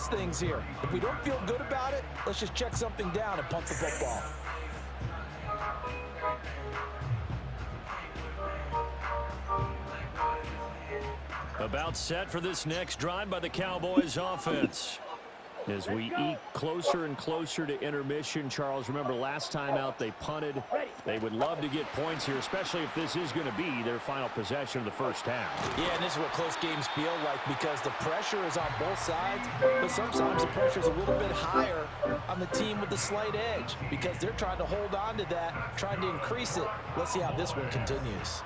things here. If we don't feel good about it, let's just check something down and punt the football. About set for this next drive by the Cowboys offense. As we eke closer and closer to intermission, Charles, remember last time out they punted. They would love to get points here, especially if this is going to be their final possession of the first half. Yeah, and this is what close games feel like because the pressure is on both sides, but sometimes the pressure is a little bit higher on the team with the slight edge because they're trying to hold on to that, trying to increase it. Let's see how this one continues.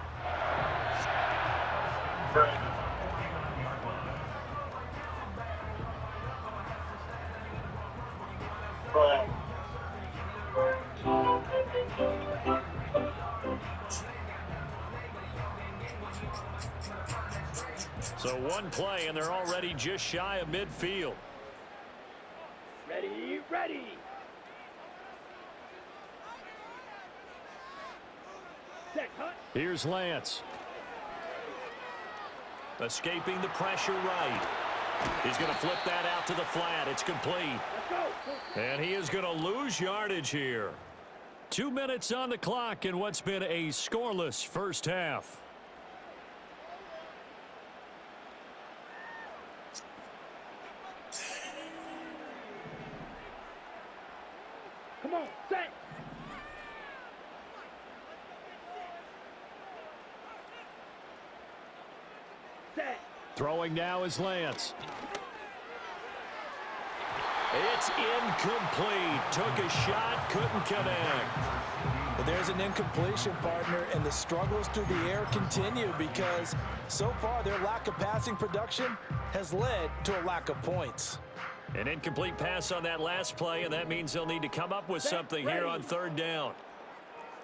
So one play, and they're already just shy of midfield. Ready, ready. Set, cut. Here's Lance. Escaping the pressure right. He's going to flip that out to the flat. It's complete. Let's go. And he is going to lose yardage here. 2 minutes on the clock in what's been a scoreless first half. Come on, set. Set. Throwing now is Lance. It's incomplete. Took a shot, couldn't connect. But there's an incompletion, partner, and the struggles through the air continue because so far their lack of passing production has led to a lack of points. An incomplete pass on that last play, and that means they'll need to come up with something here on third down.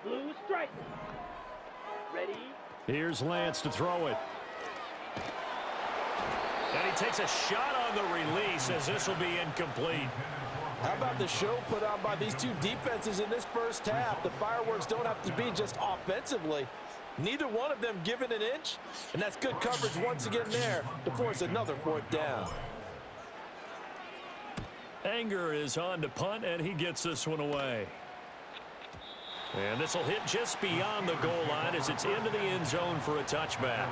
Blue strike. Ready. Here's Lance to throw it. And he takes a shot on the release as this will be incomplete. How about the show put on by these two defenses in this first half? The fireworks don't have to be just offensively. Neither one of them given an inch, and that's good coverage once again there to force another fourth down. Anger is on to punt, and he gets this one away. And this will hit just beyond the goal line as it's into the end zone for a touchback.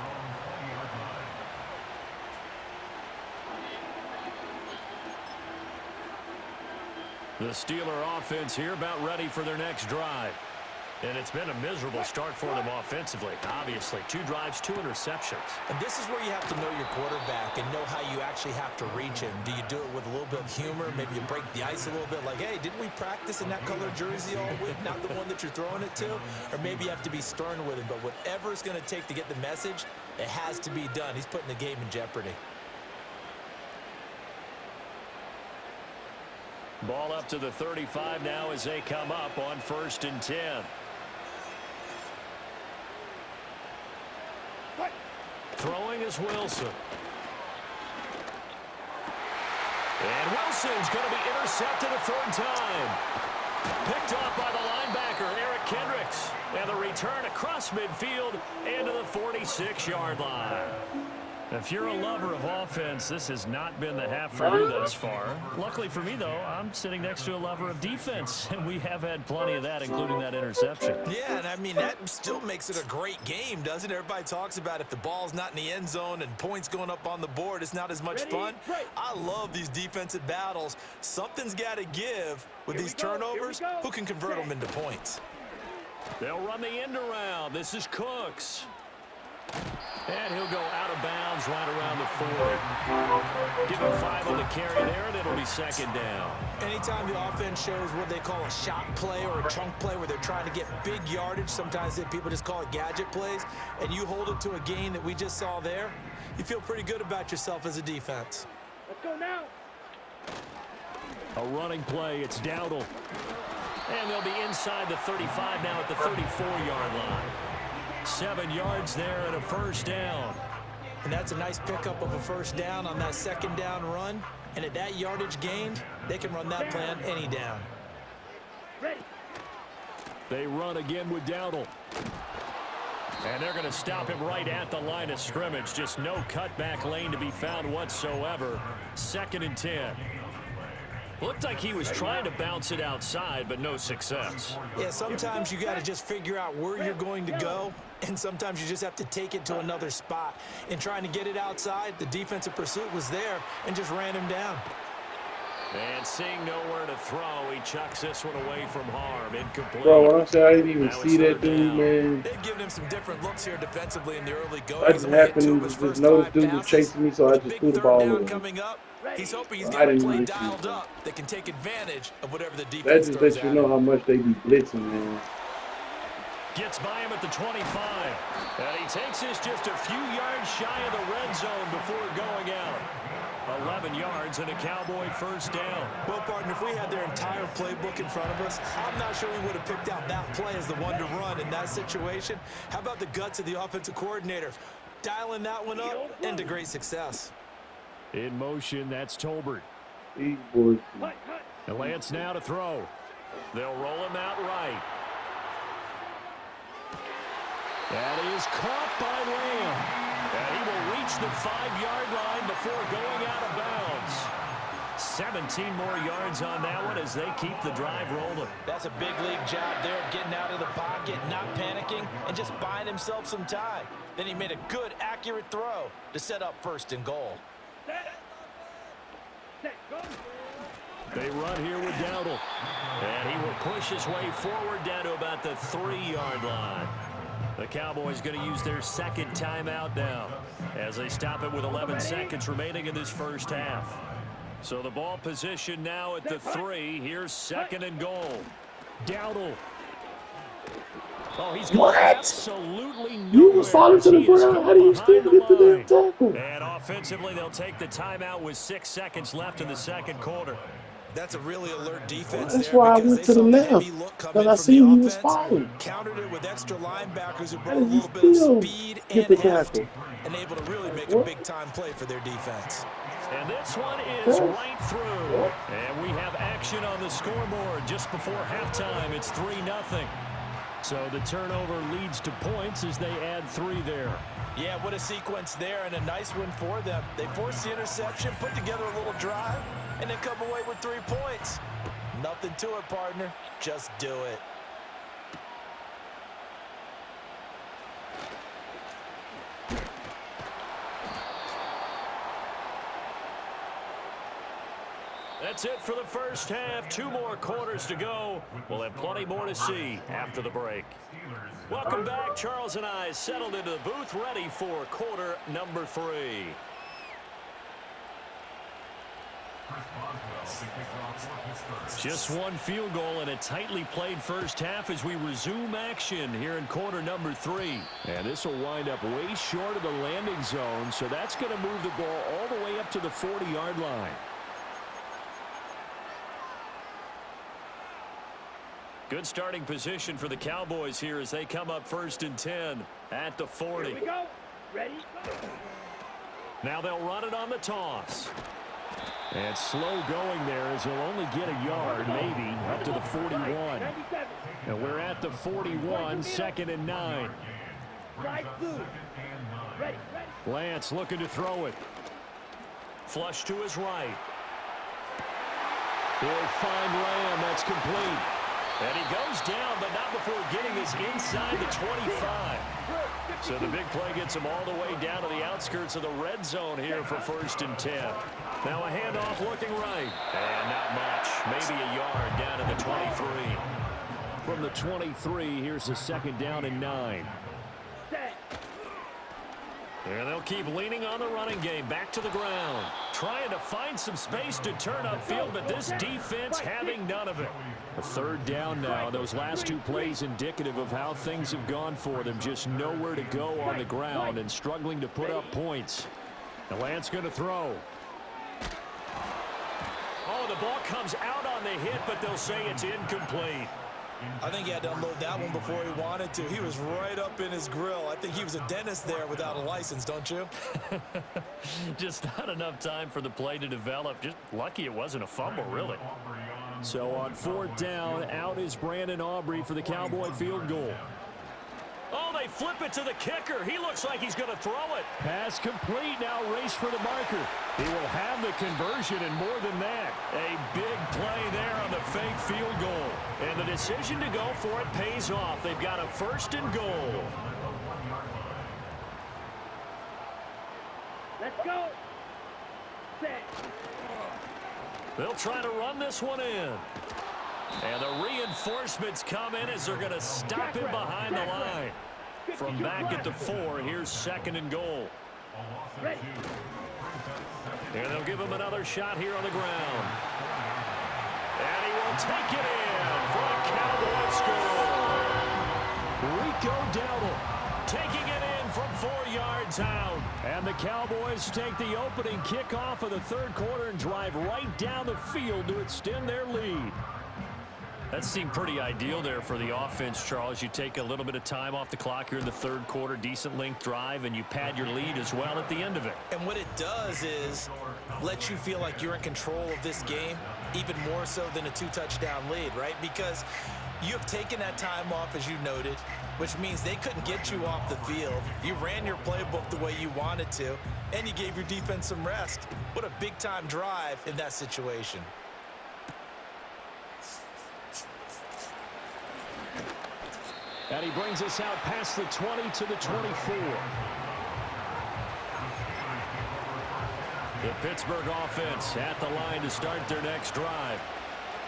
The Steeler offense here about ready for their next drive. And it's been a miserable start for them offensively. Obviously, 2 drives, 2 interceptions. And this is where you have to know your quarterback and know how you actually have to reach him. Do you do it with a little bit of humor? Maybe you break the ice a little bit like, hey, didn't we practice in that color jersey all week? Not the one that you're throwing it to? Or maybe you have to be stern with him. But whatever it's going to take to get the message, it has to be done. He's putting the game in jeopardy. Ball up to the 35 now as they come up on 1st and 10. Throwing is Wilson. And Wilson's going to be intercepted a 3rd time. Picked off by the linebacker, Eric Kendricks. And the return across midfield into the 46-yard line. If you're a lover of offense, this has not been the half for you thus far. Luckily for me, though, I'm sitting next to a lover of defense, and we have had plenty of that, including that interception. Yeah, and I mean, that still makes it a great game, doesn't it? Everybody talks about if the ball's not in the end zone and points going up on the board, it's not as much fun. I love these defensive battles. Something's got to give with these turnovers. Who can convert them into points? They'll run the end around. This is Cooks. And he'll go out of bounds right around the 40. Give him 5 on the carry there, and it'll be 2nd down. Anytime the offense shows what they call a shot play or a chunk play where they're trying to get big yardage, sometimes people just call it gadget plays, and you hold it to a gain that we just saw there, you feel pretty good about yourself as a defense. Let's go now. A running play, it's Dowdle. And they'll be inside the 35 now at the 34-yard line. 7 yards there and a 1st down. And that's a nice pickup of a 1st down on that 2nd down run. And at that yardage gained, they can run that plan any down. Ready. They run again with Dowdle. And they're going to stop him right at the line of scrimmage. Just no cutback lane to be found whatsoever. 2nd and 10. Looked like he was trying to bounce it outside, but no success. Yeah, sometimes you got to just figure out where you're going to go, and sometimes you just have to take it to another spot. In trying to get it outside, the defensive pursuit was there and just ran him down. And seeing nowhere to throw, he chucks this one away from harm. Incomplete. Bro, when I say I didn't even Now see it's that third dude, down. man. They've given him some different looks here defensively in the early I goings. just Only hit happened 2 to of his just first notice 5 dude was passes. chasing me, so With I a just big threw the third ball down away. coming up, he's hoping he's I got a didn't play even see dialed it. up that can take advantage of whatever the That defense just throws lets you at know him. how much they be blitzing, man. Gets by him at the 25. And he takes this just a few yards shy of the red zone before going out. 11 yards and a Cowboy first down. Well, partner, if we had their entire playbook in front of us, I'm not sure we would have picked out that play as the one to run in that situation. How about the guts of the offensive coordinator? Dialing that one up into great success. In motion, that's Tolbert. These boys. And Lance now to throw. They'll roll him out right. That is caught by Lamb. And he will reach the 5-yard line before going out of bounds. 17 more yards on that one as they keep the drive rolling. That's a big league job there of getting out of the pocket, not panicking, and just buying himself some time. Then he made a good, accurate throw to set up 1st and goal. They run here with Dowdle. And he will push his way forward down to about the 3-yard line. The Cowboys going to use their second timeout now as they stop it with 11 seconds remaining in this first half. So the ball position now at the 3. Here's 2nd and goal. Dowdle. Oh, he's going absolutely nowhere. You was falling to the ground. How do you still get to the tackle? And offensively, they'll take the timeout with 6 seconds left in the second quarter. That's a really alert defense That's there. why I because went they to the saw left, heavy look come because in I from seen the he was offense, falling. countered it with extra linebackers who How brought a did you little bit still of speed get and the heft, tackle? and able to really make a big-time play for their defense. And this one is right through. And we have action on the scoreboard just before halftime. It's 3-0. So the turnover leads to points as they add 3 there. Yeah, what a sequence there, and a nice one for them. They forced the interception, put together a little drive, and then come away with 3 points. Nothing to it, partner. Just do it. That's it for the first half. 2 more quarters to go. We'll have plenty more to see after the break. Welcome back. Charles and I settled into the booth ready for quarter number 3. Just one field goal and a tightly played first half as we resume action here in quarter number 3. And this will wind up way short of the landing zone, so that's going to move the ball all the way up to the 40-yard line. Good starting position for the Cowboys here as they come up 1st and 10 at the 40. Here we go. Ready? Now they'll run it on the toss. And slow going there as he'll only get a yard, maybe, up to the 41. 97. And we're at the 41, 2nd and 9. Right through. Ready. Lance looking to throw it. Flush to his right. He'll find Lamb. That's complete. And he goes down, but not before getting this inside the 25. So the big play gets him all the way down to the outskirts of the red zone here for 1st and 10. Now a handoff looking right. And not much. Maybe a yard down to the 23. From the 23, here's a 2nd down and 9. Set. And they'll keep leaning on the running game. Back to the ground. Trying to find some space to turn upfield, but this defense having none of it. A 3rd down now. Those last 2 plays indicative of how things have gone for them. Just nowhere to go on the ground and struggling to put up points. And Lance going to throw. Oh, the ball comes out on the hit, but they'll say it's incomplete. I think he had to unload that one before he wanted to. He was right up in his grill. I think he was a dentist there without a license, don't you? Just not enough time for the play to develop. Just lucky it wasn't a fumble, really. So on 4th down, out is Brandon Aubrey for the Cowboy field goal. Oh, they flip it to the kicker. He looks like he's going to throw it. Pass complete. Now race for the marker. He will have the conversion and more than that. A big decision to go for it pays off. They've got a 1st and goal. Let's go. Set. They'll try to run this one in. And the reinforcements come in as they're going to stop him behind the line. From back at the 4, here's 2nd and goal. Ready. And they'll give him another shot here on the ground. And he will take it in for a Cowboy score. Rico Dowdle taking it in from 4 yards out. And the Cowboys take the opening kickoff of the 3rd quarter and drive right down the field to extend their lead. That seemed pretty ideal there for the offense, Charles. You take a little bit of time off the clock here in the 3rd quarter, decent length drive, and you pad your lead as well at the end of it. And what it does is let you feel like you're in control of this game, even more so than a 2-touchdown lead, right? Because you have taken that time off, as you noted, which means they couldn't get you off the field. You ran your playbook the way you wanted to, and you gave your defense some rest. What a big-time drive in that situation. And he brings us out past the 20 to the 24. The Pittsburgh offense at the line to start their next drive.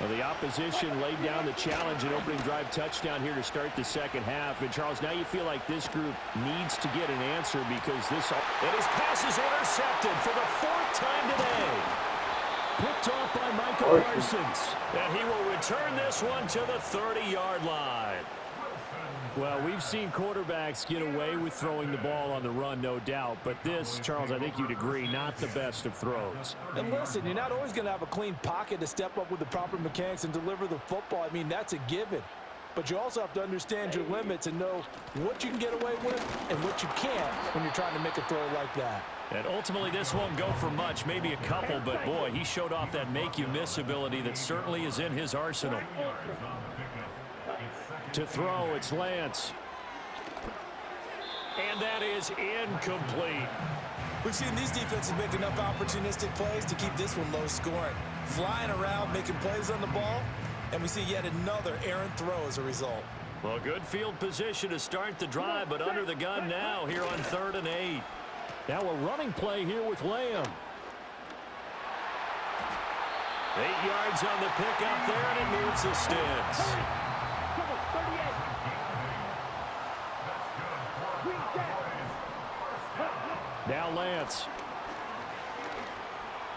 Well, the opposition laid down the challenge and opening drive touchdown here to start the 2nd half. And, Charles, now you feel like this group needs to get an answer because this... And his pass is intercepted for the 4th time today. Picked off by Michael Parsons. And he will return this one to the 30-yard line. Well, we've seen quarterbacks get away with throwing the ball on the run, no doubt. But this, Charles, I think you'd agree, not the best of throws. And listen, you're not always going to have a clean pocket to step up with the proper mechanics and deliver the football. I mean, that's a given. But you also have to understand your limits and know what you can get away with and what you can't when you're trying to make a throw like that. And ultimately, this won't go for much, maybe a couple. But, boy, he showed off that make-you-miss ability that certainly is in his arsenal. To throw, it's Lance. And that is incomplete. We've seen these defenses make enough opportunistic plays to keep this one low scoring. Flying around, making plays on the ball, and we see yet another errant throw as a result. Well, good field position to start the drive, but under the gun now here on 3rd and 8. Now a running play here with Lamb. 8 yards on the pickup there, and it moves the sticks. Now Lance.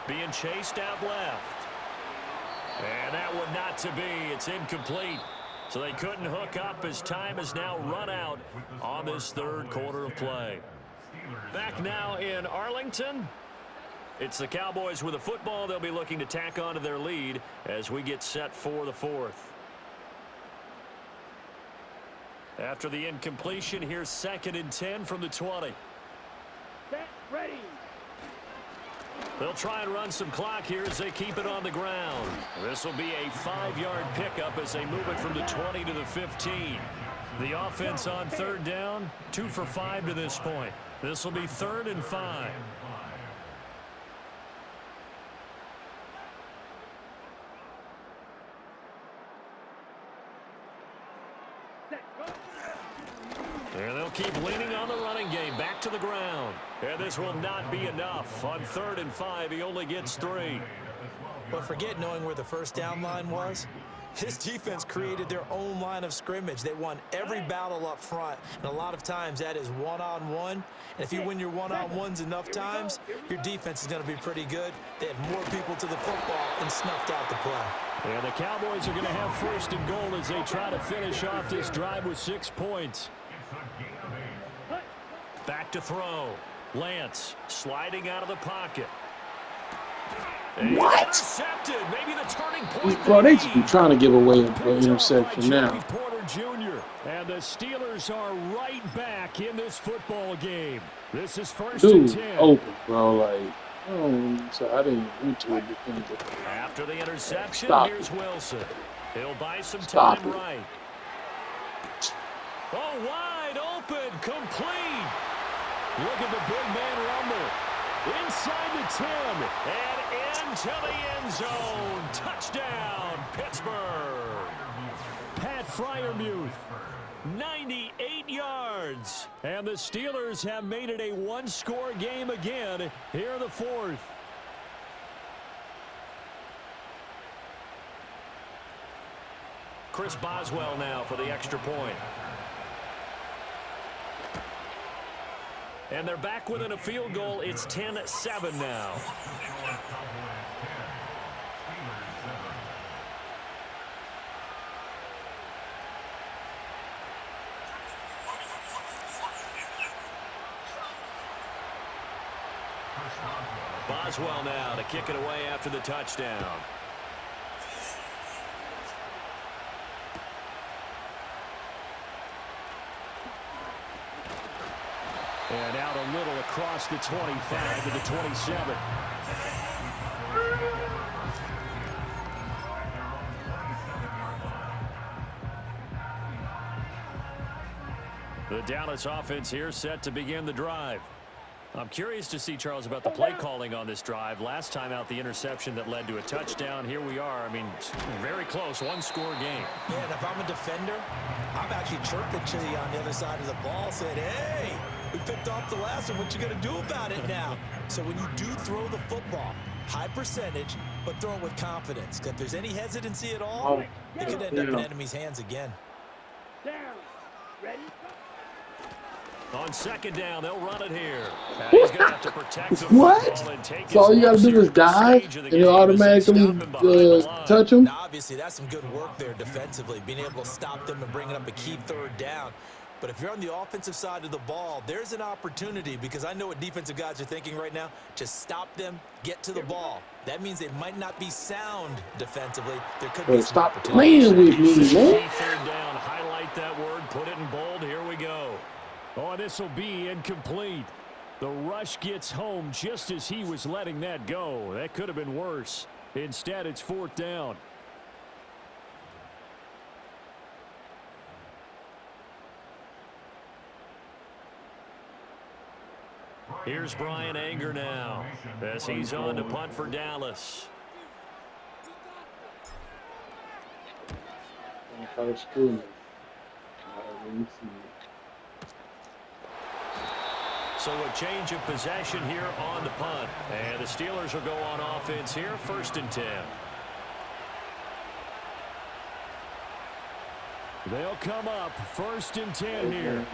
Being chased out left. And that one not to be. It's incomplete. So they couldn't hook up as time has now run out on this 3rd quarter of play. Back now in Arlington. It's the Cowboys with a football. They'll be looking to tack on to their lead as we get set for the 4th. After the incompletion, here's 2nd and 10 from the 20. Set. Ready. They'll try and run some clock here as they keep it on the ground. This will be a 5-yard pickup as they move it from the 20 to the 15. The offense on 3rd down, 2 for 5 to this point. This will be 3rd and 5. And they'll keep leaning on the running game. Back to the ground. And this will not be enough. On 3rd and 5, he only gets 3. But forget knowing where the first down line was. This defense created their own line of scrimmage. They won every battle up front, and a lot of times that is one-on-one. And if you win your one-on-ones enough times, your defense is going to be pretty good. They had more people to the football and snuffed out the play. And the Cowboys are going to have 1st and goal as they try to finish off this drive with 6 points. Back to throw. Lance sliding out of the pocket. What? Intercepted. Maybe the turning point. Bro, they just be trying to give away an interception now. Porter Jr. And the Steelers are right back in this football game. This is 1st and 10. Open, bro. Like, oh, so I didn't went to it. After the interception, here's Wilson. He'll buy some Stop time it. right. Oh, wide open, complete. Look at the big man rumble. Inside the 10 and into the end zone. Touchdown, Pittsburgh. Freiermuth. 98 yards. And the Steelers have made it a one-score game again here in the fourth. Chris Boswell now for the extra point. And they're back within a field goal. It's 10-7 now. Boswell now to kick it away after the touchdown. And out a little across the 25 to the 27. The Dallas offense here set to begin the drive. I'm curious to see, Charles, about the play calling on this drive. Last time out, the interception that led to a touchdown. Here we are. I mean, very close, one-score game. Yeah, and if I'm a defender, I'm actually chirping to you on the other side of the ball, saying, hey, we picked off the last one. What you going to do about it now? So when you do throw the football, high percentage, but throw it with confidence. If there's any hesitancy at all, it could end up in enemy's hands again. Down. Ready? On second down, they'll run it here. And he's going to have to protect the What? football and take So all you got to his do is dive and you automatically touch him? Now, obviously, that's some good work there defensively, being able to stop them and bringing up a key third down. But if you're on the offensive side of the ball, there's an opportunity, because I know what defensive guys are thinking right now. Just stop them, get to the ball. That means they might not be sound defensively. There could be some Stop opportunities. playing with me, Key man. third down. Highlight that word. Put it in bold. Here we go. Oh, this will be incomplete. The rush gets home just as he was letting that go. That could have been worse. Instead, it's fourth down. Here's Brian Anger now as he's on to punt for Dallas. Try to screw me. So a change of possession here on the punt. And the Steelers will go on offense here, 1st and 10. They'll come up 1st and 10 here.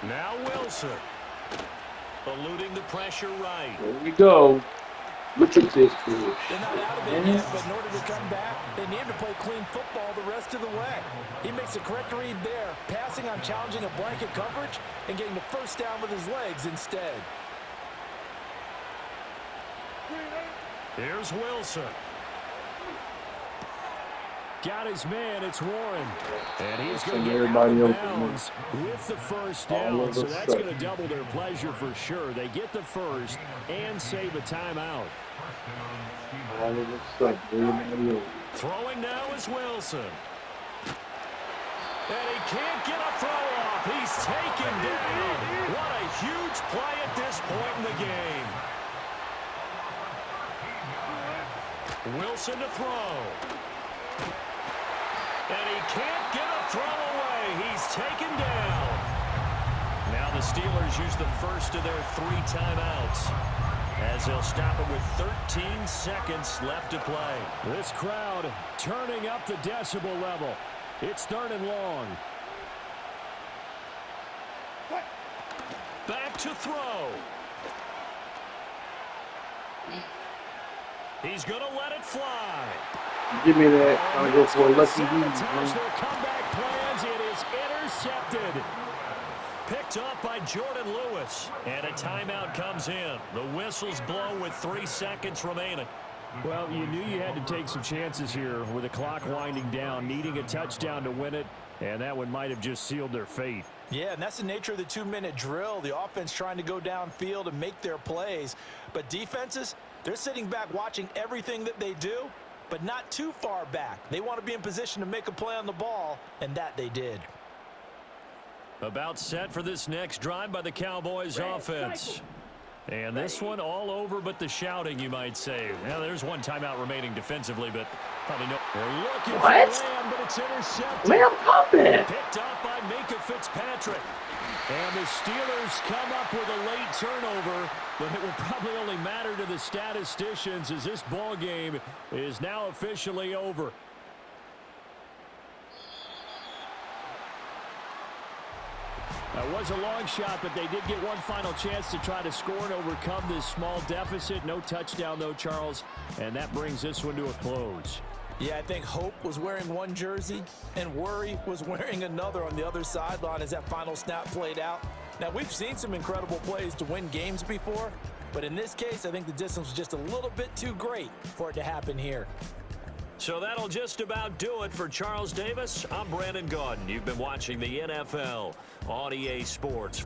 Now Wilson. Eluding the pressure right. There we go. Look at this dude. They're not out of it yet, but in order to come back, they need to play clean football the rest of the way. He makes the correct read there, passing on challenging a blanket coverage and getting the first down with his legs instead. Here's Wilson. Got his man, it's Warren. And he's going to get out of bounds with the first down. So that's going to double their pleasure for sure. They get the first and save a timeout. Throwing now is Wilson. And he can't get a throw off. He's taken down. What a huge play at this point in the game. Wilson to throw. And he can't get a throw away. He's taken down. Now the Steelers use the first of their 3 timeouts as they'll stop it with 13 seconds left to play. This crowd turning up the decibel level. It's 3rd and long. Back to throw. He's going to let it fly. Give me that. I'll go for a lucky Sabotage their comeback plans. It is intercepted. Picked up by Jordan Lewis. And a timeout comes in. The whistles blow with 3 seconds remaining. Well, you knew you had to take some chances here with the clock winding down, needing a touchdown to win it, and that one might have just sealed their fate. Yeah, and that's the nature of the 2-minute drill. The offense trying to go downfield and make their plays. But defenses, they're sitting back watching everything that they do, but not too far back. They want to be in position to make a play on the ball, and that they did. About set for this next drive by the Cowboys offense. And this one all over but the shouting, you might say. Now, there's one timeout remaining defensively, but probably no. They're looking for Lamb, but it's intercepted. Lamb, pop it. Picked up by Minkah Fitzpatrick. And the Steelers come up with a late turnover, but it will probably only matter to the statisticians as this ball game is now officially over. That was a long shot, but they did get one final chance to try to score and overcome this small deficit. No touchdown, though, Charles, and that brings this one to a close. Yeah, I think Hope was wearing one jersey and Worry was wearing another on the other sideline as that final snap played out. Now, we've seen some incredible plays to win games before, but in this case, I think the distance was just a little bit too great for it to happen here. So that'll just about do it for Charles Davis. I'm Brandon Gaudin. You've been watching the NFL on EA Sports.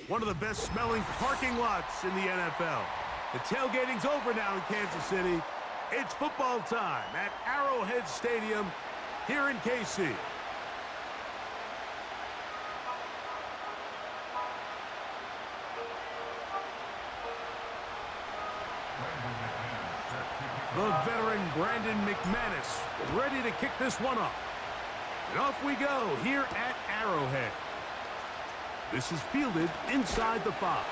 One of the best smelling parking lots in the NFL. The tailgating's over now in Kansas City. It's football time at Arrowhead Stadium here in KC. The veteran Brandon McManus ready to kick this one off. And off we go here at Arrowhead. This is fielded inside the 5.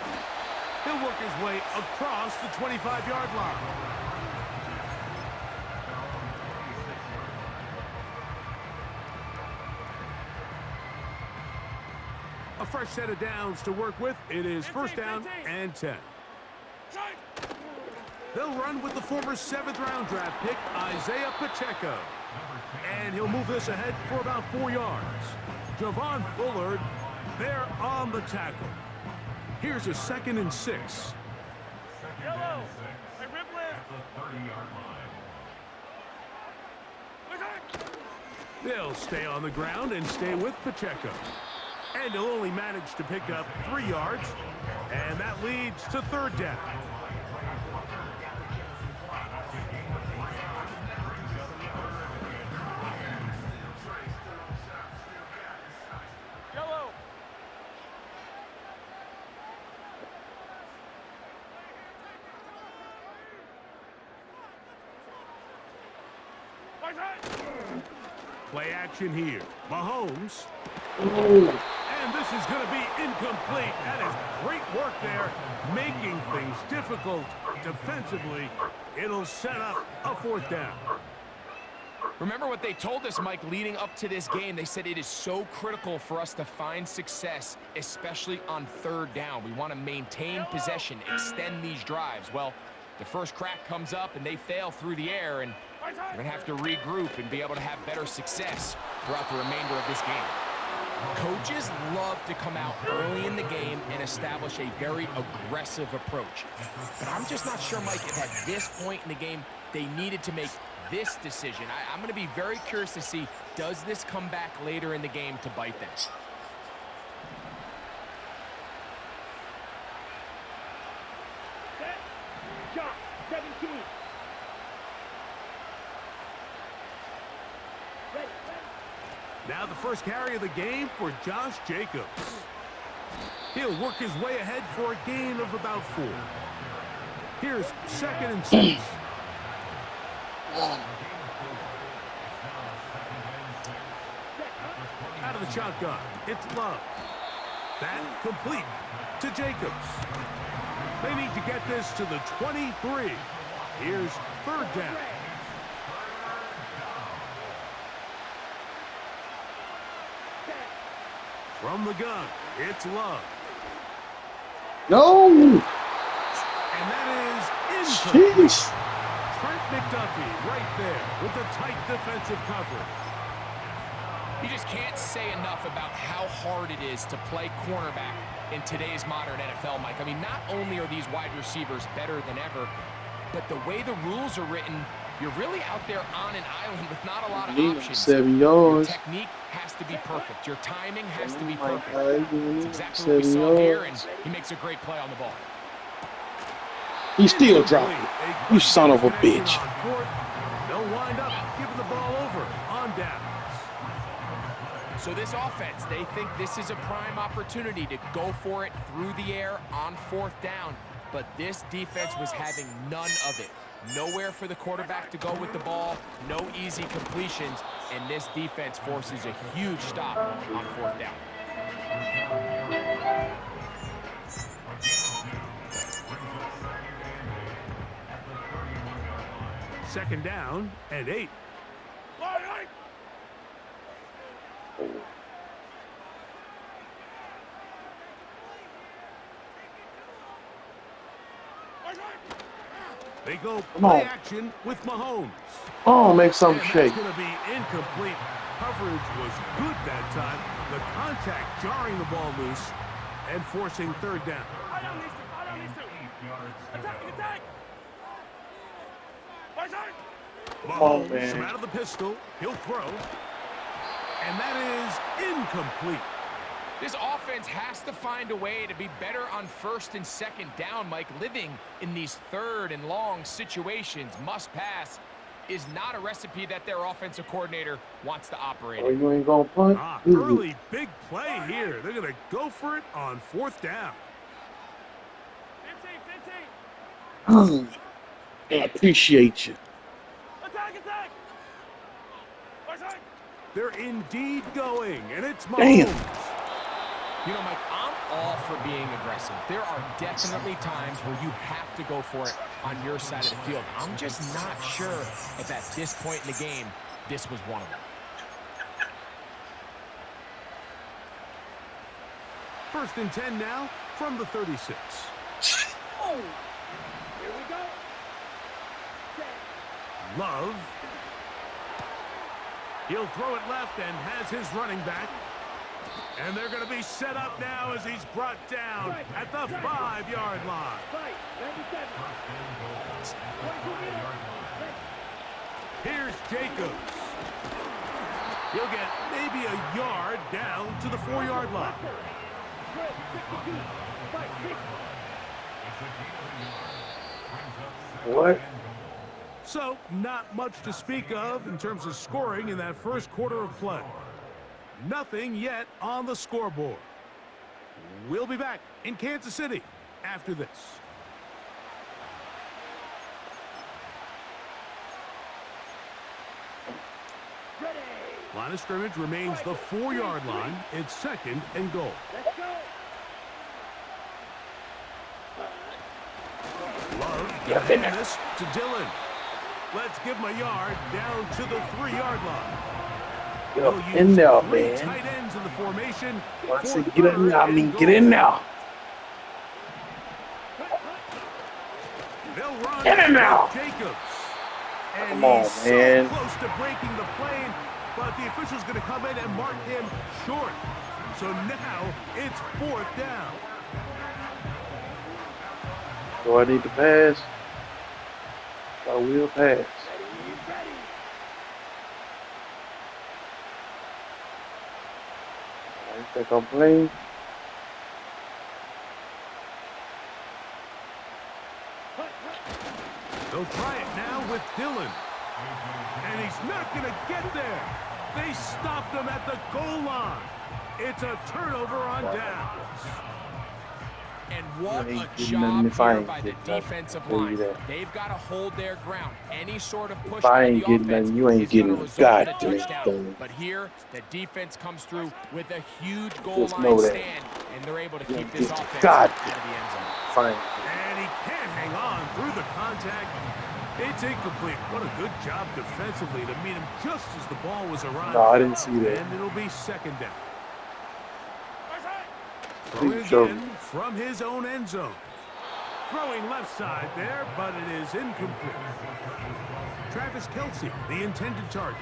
He'll work his way across the 25-yard line. A fresh set of downs to work with. It is first down and 10. They'll run with the former 7th-round draft pick, Isaiah Pacheco. And he'll move this ahead for about 4 yards. Javon Bullard there on the tackle. Here's a 2nd and 6. Yellow. Hey, Ripley. They'll stay on the ground and stay with Pacheco. And he'll only manage to pick up 3 yards. And that leads to 3rd down. Play action here. Mahomes. And this is going to be incomplete. That is great work there, making things difficult defensively. It'll set up a 4th down. Remember what they told us, Mike, leading up to this game. They said it is so critical for us to find success, especially on 3rd down. We want to maintain possession, extend these drives. Well, the first crack comes up and they fail through the air, and we're going to have to regroup and be able to have better success throughout the remainder of this game. Coaches love to come out early in the game and establish a very aggressive approach. But I'm just not sure, Mike, if at this point in the game they needed to make this decision. I'm going to be very curious to see, does this come back later in the game to bite them? Set. Jump. 17. Ready. Now the first carry of the game for Josh Jacobs. He'll work his way ahead for a gain of about 4. Here's 2nd and 6. Out of the shotgun, it's Love. That complete to Jacobs. They need to get this to the 23. Here's 3rd down. From the gun, it's Love. No. And that is incomplete. Jeez. Trent McDuffie right there with the tight defensive coverage. You just can't say enough about how hard it is to play cornerback in today's modern NFL, Mike. I mean, not only are these wide receivers better than ever, but the way the rules are written, you're really out there on an island with not a lot of options. 7 Your yards. technique has to be perfect. Your timing has to be Oh my perfect. God, That's exactly what we 7 saw here, yards. and he makes a great play on the ball. He still dropped it. You son of a bitch. They'll wind up giving the ball over on downs. So this offense, they think this is a prime opportunity to go for it through the air on 4th down. But this defense was having none of it. Nowhere for the quarterback to go with the ball, no easy completions, and this defense forces a huge stop on 4th down. 2nd down and 8. They go Come on. play action with Mahomes. Oh, make something And shake. that's going to be incomplete. Coverage was good that time. The contact jarring the ball loose and forcing 3rd down. Oh, Mahomes man. from out of the pistol. He'll throw. And that is incomplete. This offense has to find a way to be better on 1st and 2nd down, Mike. Living in these 3rd and long situations, must pass, is not a recipe that their offensive coordinator wants to operate Oh, in. you ain't gonna punt? Early big play here. They're going to go for it on 4th down. I appreciate you. They're indeed going, and it's Mahomes. Damn. You know, Mike, I'm all for being aggressive. There are definitely times where you have to go for it on your side of the field. I'm just not sure if at this point in the game, this was one of them. 1st and 10 now from the 36. Here we go. Love. He'll throw it left and has his running back. And they're going to be set up now as he's brought down at the 5-yard line. Fight. 97. Here's Jacobs. He'll get maybe a yard down to the 4-yard line. What? So, not much to speak of in terms of scoring in that first quarter of play. Nothing yet on the scoreboard. We'll be back in Kansas City after this. Line of scrimmage remains the 4-yard line. It's 2nd and goal. Let's go. Love Yeah, getting this to Dillon. Let's give him a yard down to the 3-yard line. Get up They'll in use there, 3 man. tight ends in the formation. When I for say get in 3rd there, I mean and get in goal. there. They'll run Get in there. Jacobs. And Come on, he's man. so close to breaking the plane, but the official's going to come in and mark him short. So now it's 4th down. Do I need to pass? I will pass. I think I'm playing. They'll try it now with Dillon. And he's not going to get there. They stopped him at the goal line. It's a turnover on downs. And what You a ain't getting job nothing if I here ain't by the getting nothing. defensive I'll tell you line. that. They've got to hold their ground. Any sort of push If I by ain't the getting offense nothing, you ain't is going to getting result in a goddamn touchdown. thing. But here, the defense comes through with a huge goal Just line know that. stand, and they're able to You keep ain't this getting offense God out of the end zone. fine. And he can't hang on through the contact. It's incomplete. What a good job defensively to meet him just as the ball was arriving. No, I didn't see that. And it'll be second down. Please Throwing show again me. from his own end zone. Throwing left side there, but it is incomplete. Travis Kelce, the intended target.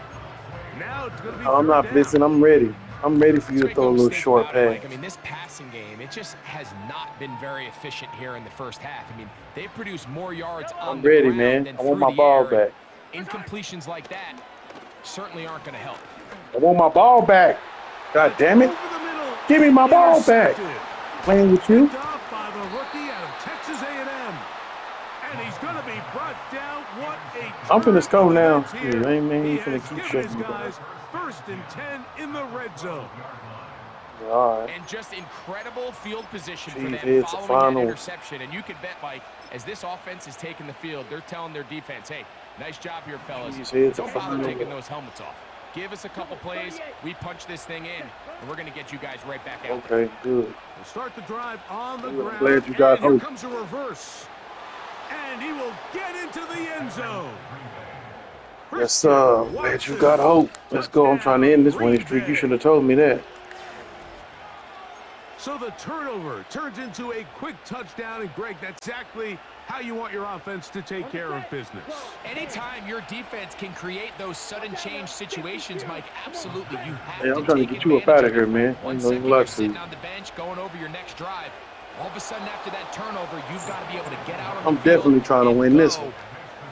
Now it's going to be I'm third not down. blitzing. I'm ready. I'm ready for you Let's to make throw no a little mistake short about it, Mike. pass. I mean, this passing game, it just has not been very efficient here in the first half. I mean, they've produced more yards on I'm the ready, ground man. than I want through my the ball air. back. Incompletions like that certainly aren't going to help. I want my ball back. God damn it. Over the middle. Give me my ball back. Intercepted. Playing with you. Picked off by the rookie out of Texas A&M. And he's going to be brought down. What a I'm finna turn score of now. events here. Yeah, man, He he finna has keep given shutting his me down. guys 1st and 10 in the red zone. All right. And just incredible field position for Jeez, them it's a following that final. interception. And you can bet, Mike, as this offense is taking the field, they're telling their defense, hey, nice job here, fellas. Jeez, it's a Don't bother final. taking those helmets off. Give us a couple plays, we punch this thing in, and we're going to get you guys right back out there. Okay, good. We'll start the drive on the I'm ground. glad you got and here hope. comes a reverse. And he will get into the end zone. Yes, sir. Glad you got hope. Let's go. I'm trying to end this winning streak. You should have told me that. So the turnover turns into a quick touchdown. And, Greg, that's exactly how you want your offense to take care of business. Anytime your defense can create those sudden change situations, Mike, absolutely, you have Man, to I'm trying to take get you up advantage out of of here, it. man. I 1 ain't second gonna you're lie to sitting you. on the bench going over your next drive. All of a sudden after that turnover, you've got to be able to get out on I'm the field definitely trying to and win this go. one.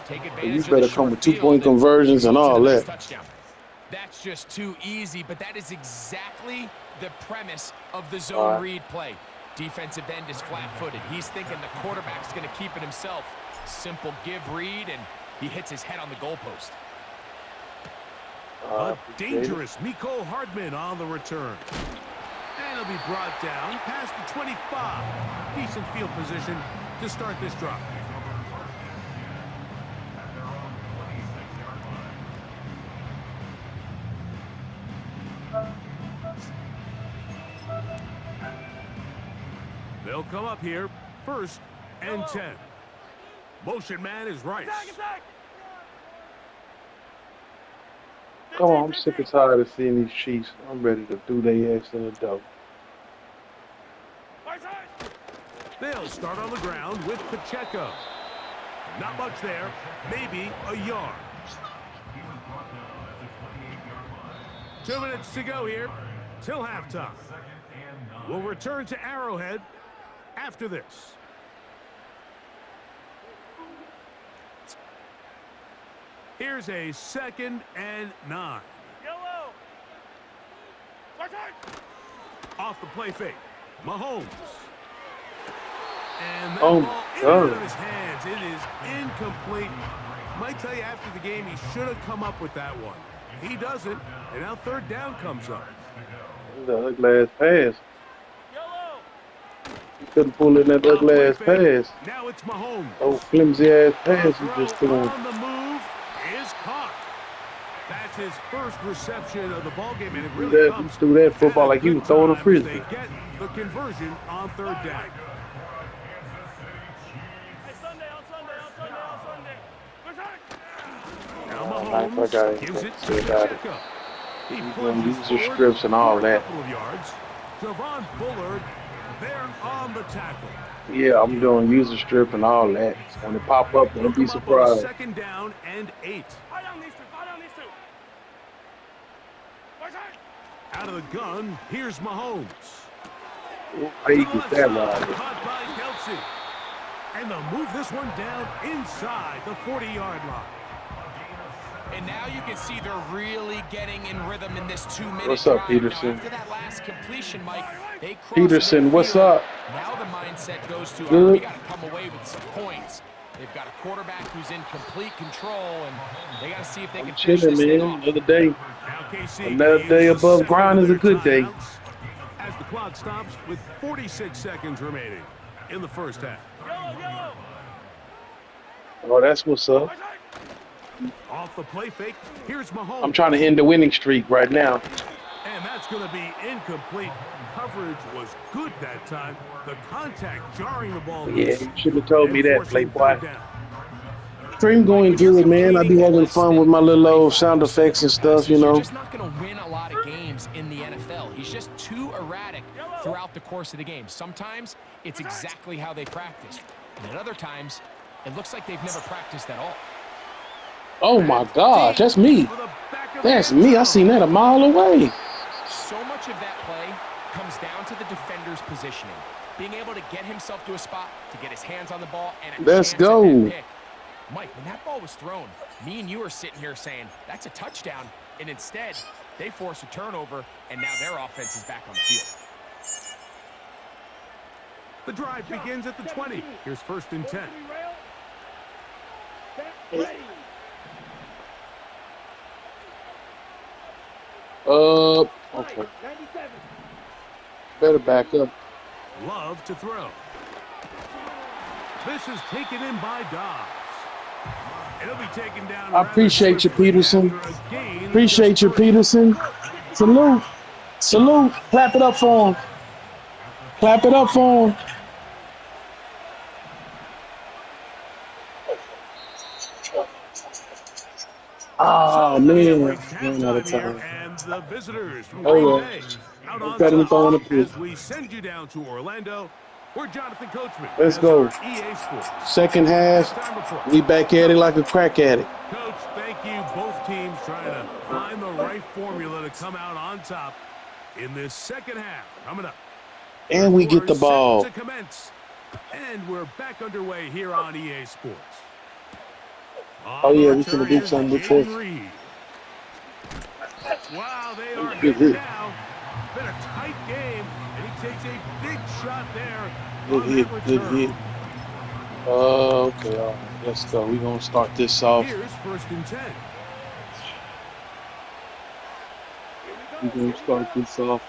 Take So you advantage of better the come short with field 2-point and conversions and results in all a nice that. touchdown. That's just too easy, but that is exactly the premise of the zone read play. Defensive end is flat-footed. He's thinking the quarterback's going to keep it himself. Simple give read, and he hits his head on the goalpost. A dangerous Mecole Hardman on the return. And he'll be brought down past the 25. Decent field position to start this drive. They'll come up here, 1st and 10. Motion man is Rice. Come on, I'm sick and tired of seeing these Chiefs. I'm ready to do their ass in the dough. They'll start on the ground with Pacheco. Not much there, maybe a yard. 2 minutes to go here till halftime. We'll return to Arrowhead after this. Here's a 2nd and 9. Off the play fake, Mahomes. And that Oh, ball in and God. out of his hands. It is incomplete. Might tell you after the game he should have come up with that one. He doesn't, and now 3rd down comes up. The ugly ass pass. You couldn't pull in that ugly ass pass. Now it's Mahomes. Oh, flimsy ass The pass you just throw threw. on the move is caught. That's his first reception of the ball game, and it really comes Threw that football at like you good was throwing a time as frisbee. They get the conversion on 3rd down. Now nice, I got Mahomes it. gives it to Still got it. Pacheco. He He's plunges gonna use the forward strips and all for a that. couple of yards. Javon Bullard there on the tackle. Yeah, I'm doing user strip and all that. When it pop up, don't be Come up on a surprised. 2nd down and 8. Out of the gun, here's Mahomes. How you To the get left that side, right? caught by Kelce. And they'll move this one down inside the 40-yard line. And now you can see they're really getting in rhythm in this 2-minute What's up, drive. Peterson? Now, after that last completion, Mike, they crossed Peterson, what's midfield. up? Now the mindset goes to, Good. we got to come away with some points. They've got a quarterback who's in complete control, and they got to see if they can finish Chilling, this thing man. off. Another day. Now KC Another day uses above 7 ground of is a their good day. timeouts. clock stops with 46 seconds remaining in the first half. Oh, that's what's up. Off the play fake, here's Mahomes. I'm trying to end the winning streak right now. And that's going to be incomplete. Coverage was good that time. The contact jarring the ball. Yeah, loose you should have told me and that, forcing Playboy. third down. Stream going good, man. I be having fun with my little old sound effects and stuff, you You're know. just not going to win a lot of games in the NFL. He's just too erratic throughout the course of the game. Sometimes it's exactly how they practiced. And at other times, it looks like they've never practiced at all. Oh my gosh, that's me. That's me. I seen that a mile away. So much of that play comes down to the defender's positioning. Being able to get himself to a spot, to get his hands on the ball, and a Let's chance at that go. pick. Mike, when that ball was thrown, me and you are sitting here saying, that's a touchdown. And instead, they force a turnover, and now their offense is back on the field. The drive begins at the 20. Here's 1st and 10. Okay. Better back up. Love to throw. This is taken in by Dobbs. It'll be taken down. I appreciate you, rather Peterson. quickly after a gain of Appreciate just you, 3. Peterson. Salute. Salute. Clap it up for him. Clap it up for him. Oh, man. Ran out of time. And the visitors from Oh, Green well. Bay out on Got him top throwing a pitch. as we send you down to Orlando. We're Jonathan Coachman. Let's That's go. our EA Sports. Second half, Time report. we back at it like a crack addict. Coach, thank you. Both teams trying to find the right formula to come out on top in this second half. Coming up. And we get the We're set ball. to commence. And we're back underway here on EA Sports. Oh, yeah, we finna do something with this. Wow, they are Good hitting hit. now. Been a tight game, and he takes a big shot there. Good on hit, that good return. hit. Okay, all right, let's go. We're going to start this off. Here's 1st and 10. We're going to start this off.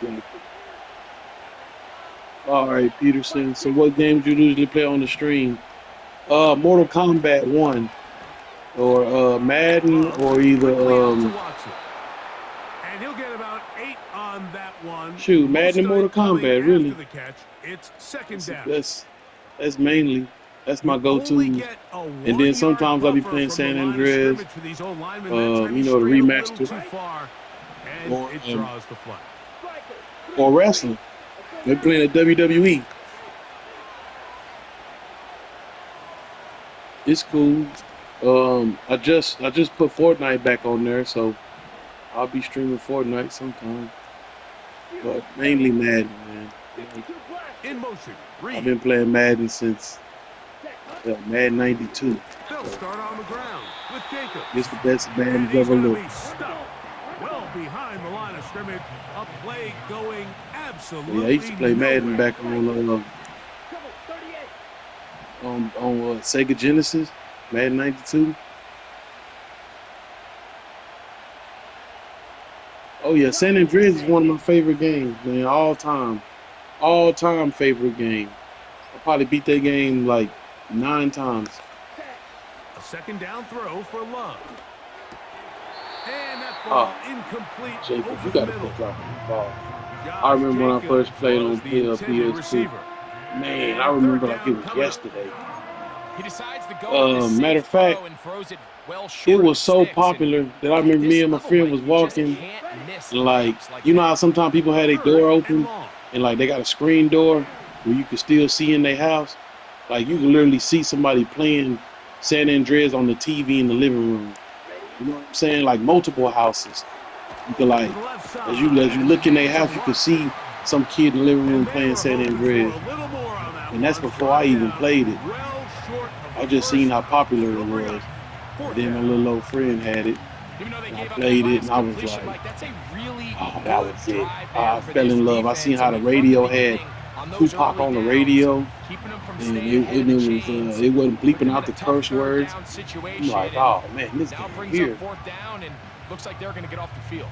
All right, Peterson. So what games you usually play on the stream? Mortal Kombat 1 or Madden or either Quickly out to Watson. And he'll get about 8 on that one. Shoot, Madden and Mortal Most of it coming Kombat, really. after the catch. It's 2nd down. that's mainly my You go-to. only get a And then 1-yard sometimes I'll be buffer playing from San the line of Andreas, scrimmage for these old linemen. That time you he know, the strayed a little remaster. too far, and Or, it draws the flag. or wrestling. They're playing a WWE. It's cool. I just put Fortnite back on there, so I'll be streaming Fortnite sometime. But mainly Madden, man. In motion, I've Reed. been playing Madden since Madden '92. They'll start on the ground with Jacob. It's the best And Madden he's ever going to looked. be stuck well behind the line of scrimmage. A play going absolutely Yeah, I used to play Madden nowhere. back on Sega Genesis, Madden '92. Oh yeah, San Andreas is one of my favorite games, man. All time favorite game. I probably beat that game like 9 times. A 2nd down throw for Love. And that ball incomplete Jacob, over you the gotta middle. quit dropping the ball. Josh I remember when I Jacobs first played was on the intended PSP. receiver. Man, I remember like it was yesterday. He decides to go with this Matter safe of fact, throw and throws it well short It of was the so sticks. popular that I At remember this me and my level, friend Mike, was you just walking, can't miss like, layups like you know that. how sometimes people have their 3rd door and open long. and like they got a screen door where you can still see in their house? Like you can literally see somebody playing San Andreas on the TV in the living room. You know what I'm saying? Like multiple houses. You can like, To the left side. as you look in their house, you can see some kid in the living room And they playing were San hoping for Andreas. a little more on that And that's one. before I even Down played it. well short of I the just seen first. how popular it They'll bring was. up 4th Then my down. little old friend had it. Even though they I gave up played that it last and I was completion, like, Mike, that's a really oh, that good was it. drive there I for fell this in love. I defense. seen how I the mean, from the radio had beginning, on those Tupac early on the downs, radio, keeping them from and staying ahead of the chains, it wasn't putting bleeping them out in the a tough curse third words. down I'm situation, like, and oh man, this now game brings here. up 4th down, and looks like they're going to get off the field.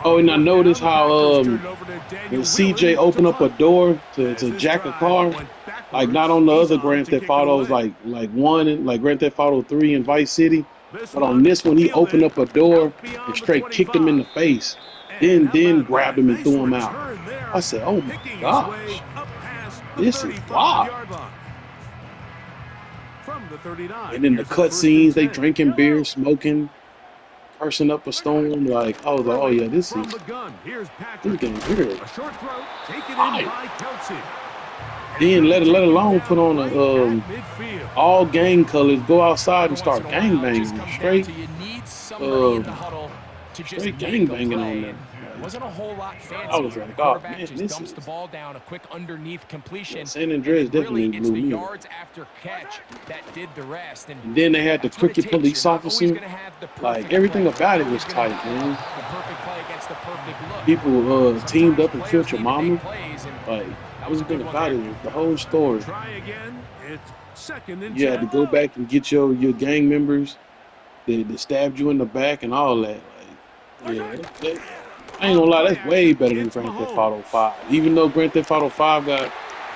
Oh, and I Fourth noticed down, the how Packers turn it over to Daniel when CJ Whelan to opened up a punt. door to As this jack a drive car, went like not backwards, on the he's other on Grand to Theft kick it Autos, away. like one and like Grand Theft Auto 3 and Vice City, This but on this one he opened fielded up a door out and beyond the straight kicked him in 25. the face, And how then about grabbed that? him and Nice threw him out. return there, I said, "Oh my picking his way gosh, up past the this is wild." 35-yard line. From the 39, And then the here's a cut first and scenes, they 10. drinking beer, smoking, cursing up a storm. Like, I was like, "Oh yeah, this From the is gun, here's this Patrick. game here." A short throw, taken in Fire. by Kelsey. And Then he'll let take him alone down put on right a at midfield. all gang colors, go outside Every and once in start a gang while, it just banging, comes down straight to you need somebody in the huddle to just straight make gang a banging on play. there. And it wasn't a whole lot I fancy. was The like, "Oh quarterback man, just this dumps the is ball down, a quick underneath completion. San And Andreas then really, definitely it's blew the me away." yards after catch that did the rest. And And then they had the that's what it crooked takes. police You're not always officer. going to have the Like perfect everything play. You're about not it was always going to tight, have man. the perfect play against the perfect look. People teamed Sometimes up and killed players your need to make mama. plays, and Like that was a everything good one about there. it was the whole story. Try again. It's second and You had to 10. go back and get your gang members that stabbed you in the back and all that. Like, yeah, I ain't gonna lie, that's way better than It's Grand Theft Mahomes. Auto 5. Even though Grand Theft Auto 5 got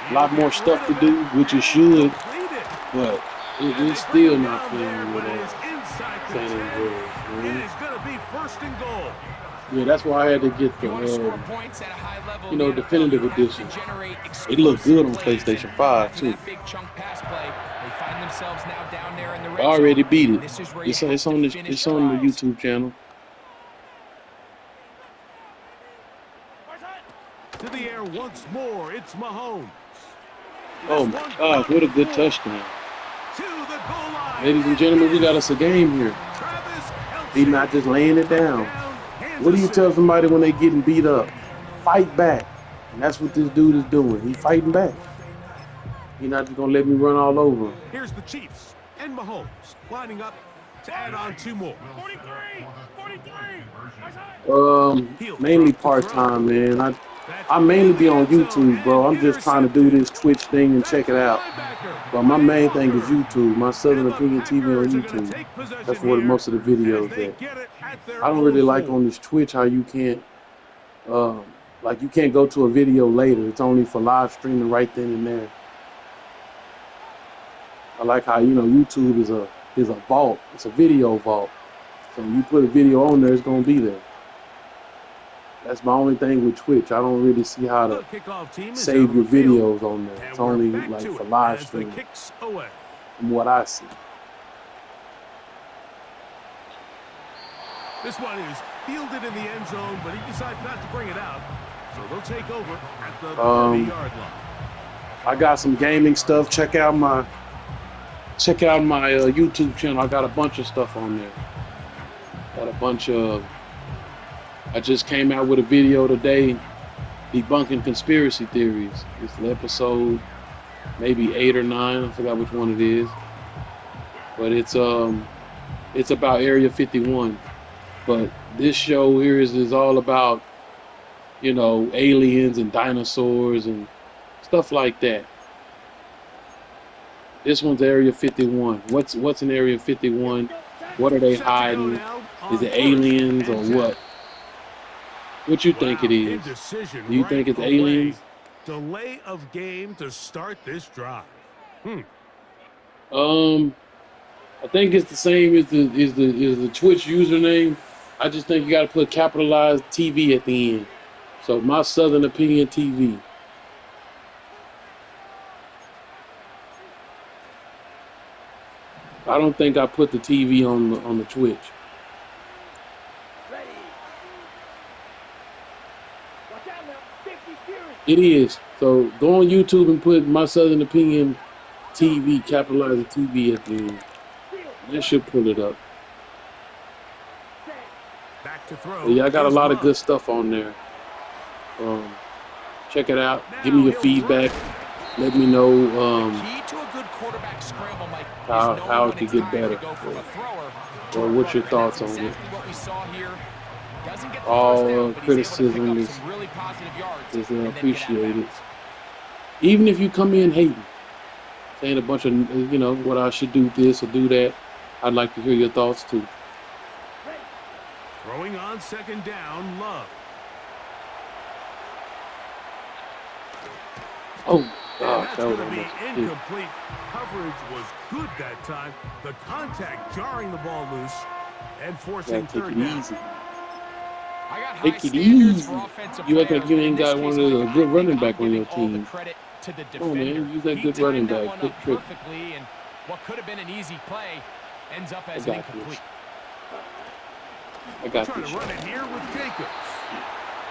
a lot He'll more get stuff rid to of do, it which it and should, complete it. but And it's they bring still him not down there, playing but with it is inside the San 10. Andreas, It man. is going to be first and goal. Yeah, that's why I had to get If you want to score the points at a high level you in know, the NFL, you definitive have edition. to generate It looked good explosive on plays. PlayStation And 5 after too. that big chunk pass play, they find themselves now down there in the I red already zone. beat it. This is where you It's have it's to on this finish it's on the drives. YouTube channel. To the air once more. It's Mahomes. Oh my gosh, what a good touchdown. To the goal line. Ladies and gentlemen, we got us a game here. Travis Kelce. He's not just laying it down. Kansas What do you City. tell somebody when they getting beat up? Fight back. And that's what this dude is doing. He's fighting back. He's not just gonna let me run all over him. Here's the Chiefs and Mahomes lining up to add on two more. 43. Mainly part-time, man. I mainly be on YouTube, bro. I'm just trying to do this Twitch thing and check it out. But my main thing is YouTube, my Southern Opinion TV on YouTube. That's where most of the videos at. I don't really like on this Twitch how you can't, like you can't go to a video later. It's only for live streaming right then and there. I like how, you know, YouTube is a vault. It's a video vault. So when you put a video on there, it's gonna be there. That's my only thing with Twitch. I don't really see how to save your videos on there. It's only like for live streaming, from what I see. This one is fielded in the end zone, but he decides not to bring it out. So they'll take over at the 30-yard line. I got some gaming stuff. Check out my YouTube channel. I got a bunch of stuff on there. Got a bunch of. I just came out with a video today debunking conspiracy theories. It's episode maybe 8 or 9. I forgot which one it is. But it's about Area 51. But this show here is all about, you know, aliens and dinosaurs and stuff like that. This one's Area 51. What's in Area 51? What are they hiding? Is it aliens or what? What you think it is? Do you think it's aliens? Delay of game to start this drive. I think it's the same as the Twitch username. I just think you got to put capitalized TV at the end. So my Southern Opinion TV. I don't think I put the TV on the Twitch. Ready. Watch out now. 50 Fury. It is. So go on YouTube and put my Southern Opinion TV, capitalize the TV at the end. That should pull it up. Back to throw. But yeah, I got a lot of good stuff on there. Check it out. Give me your feedback. Let me know Key to a good quarterback scramble, Mike, how it could get better. Or what's your thoughts on it? All criticism is appreciated. Even if you come in hating, saying a bunch of, you know, what I should do this or do that, I'd like to hear your thoughts too. Throwing on second down, Love. Oh, And gosh, that's that was going to be almost it. incomplete. Coverage was good that time. The contact jarring the ball loose and forcing Gotta take third it down. easy. I got high Take it standards easy. for offensive You act players, like you but in ain't this got case, one of Mike, the I good think running I'm back on your giving all the team. credit to the Come on, defender. man. Use that He good running timed that back. one Quit up tripping. perfectly, and what could have been an easy play ends up I as an got this. incomplete. I got Trying this. to run it here with Jacobs.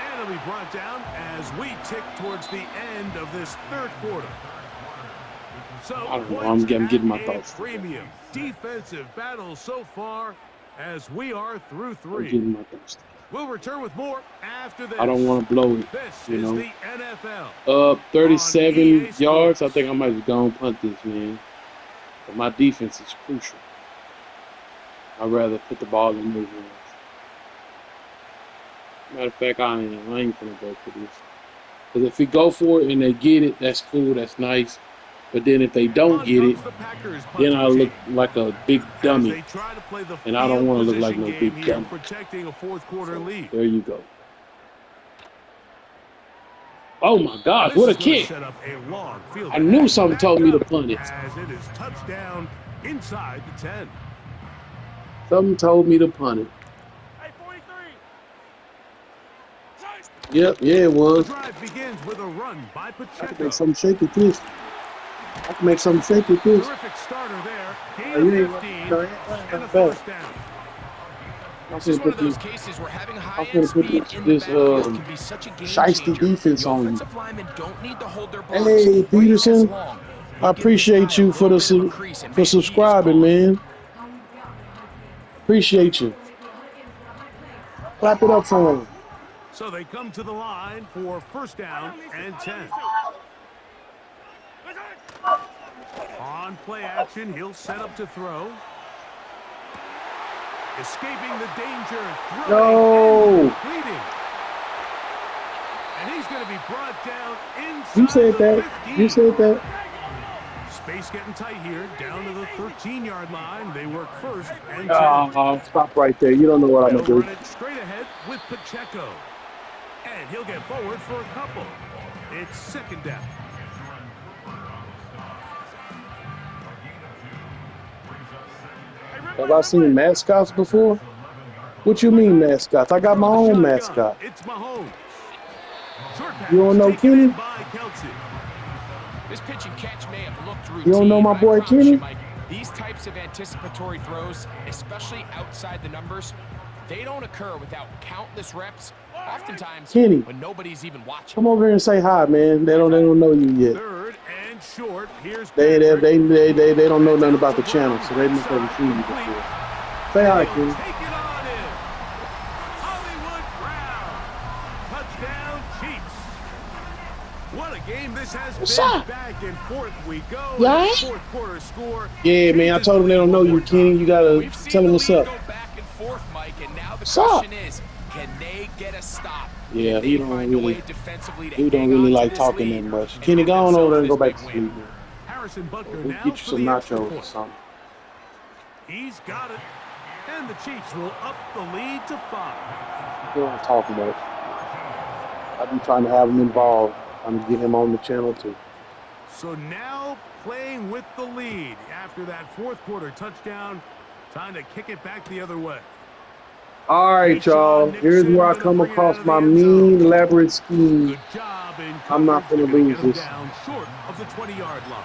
And it'll be brought down as we tick towards the end of this third quarter. So I don't know. points I'm getting my at a thoughts together. premium. Defensive battle so far as we are through I'm three. getting my thoughts together. We'll return with more after this. I don't want to blow it, This you is know. the NFL. Up 37 on EA yards. I Sports. think I might just go and punt this, man. But my defense is crucial. I'd rather put the ball in those hands. Matter of fact, I ain't gonna go for this. Because if we go for it and they get it, that's cool, that's nice. But then if they don't On get it, comes the Packers then I punting look team. like a big As dummy. they try to play the And I don't field want to look like position no game big here, dummy. protecting a fourth quarter lead. There you go. Oh my gosh, This what a is gonna kick! set up a long field I knew ahead. something Back told me to up punt it. As it is touchdown inside the 10. Something told me to punt it. Hey, 43. Yep, yeah, it The was. drive begins with a run by I can Pacheco. make something shake with this. I can make something shake with this. Terrific starter there. Gain Oh, of you ain't 15 no, and a not bad. first down. I'm This is gonna one put of those this. cases where having I'm high-end gonna put speed this in the backfield can be such a game shiesty changer. defense The on you. offensive linemen don't need to hold their Hey, balls quite Peterson, as long. I They give this appreciate guy a you for little the bit of a crease, and for man, he is subscribing, gone. man. Appreciate you. Clap it up for him. So they come to the line for first down and 10. On play action, he'll set up to throw. Escaping the danger, throwing and completing. And he's going to be brought down inside You said the that. 15. You said that. Space getting tight here, down to the 13-yard line. They work first and 10. Stop right there. You don't know what I'm They'll gonna run do. it straight ahead with Pacheco. And he'll get forward for a couple. It's second down. Have I seen mascots before? What you mean mascots? I got my From the own shotgun, mascot. It's Mahomes. Short pass You don't know taken in Kenny? by Kelsey. This pitch and catch may have looked routine. You don't know my but I boy promise you, Kenny? Mike, these types of anticipatory throws, especially outside the numbers, they don't occur without countless reps, oftentimes Kenny. when nobody's even watching. Come over here and say hi, man. They don't know you yet. Third and short. Here's They Patrick. don't know nothing Down about the the channel, ground, so they right must have side, seen you complete. before. Say hi, He'll Kenny. take it on in. Hollywood Brown. Touchdown Chiefs. What a game this has What's been. up? Back and forth we go. Yeah? And the fourth quarter score. Yeah, man. I changes told them they don't know one you, more Kenny. time. You gotta We've seen tell them the what's lead up. go back and forth, Mike, and now the What's up? question is, can they get a stop? Yeah, Can he they don't find a really- way defensively to He don't hang really on to like this talking lead that much. and Kenny, give go on over there and go themselves back this to big sleep, win? man. Harrison Butker We'll now get you for some the extra nachos or point. something. He's got it. And the Chiefs will up the lead to 5. He don't talk much. I've been trying to have him involved. I'm gonna get him on the channel too. So now playing with the lead after that fourth quarter touchdown. Time to kick it back the other way. All right, y'all. Here's where I come across my mean, elaborate scheme. Good job in I'm not coverage. gonna They're lose get him this. down short of the 20-yard line.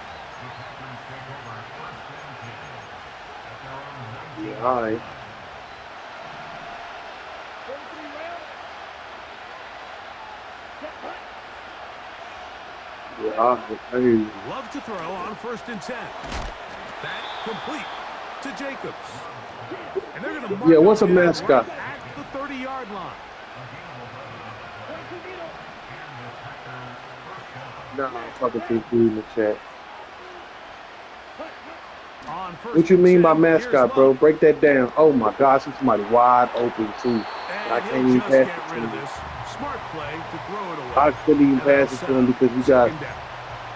Yeah, all right. 43 round. Yeah, all right. I hear you. Love to throw on first and 10. That complete to Jacobs. And they're going to mark Yeah, what's a him down mascot? right at the 30-yard line. Nah, I'm talking to you in the chat. On first What you and mean by 10, here's mascot, bro? Love. Break that down. Oh my gosh, he's somebody wide open too. But I And can't he'll even just pass get it to rid of him. this. Smart play to throw it away. I couldn't even And pass that'll it set to him up because we got second down.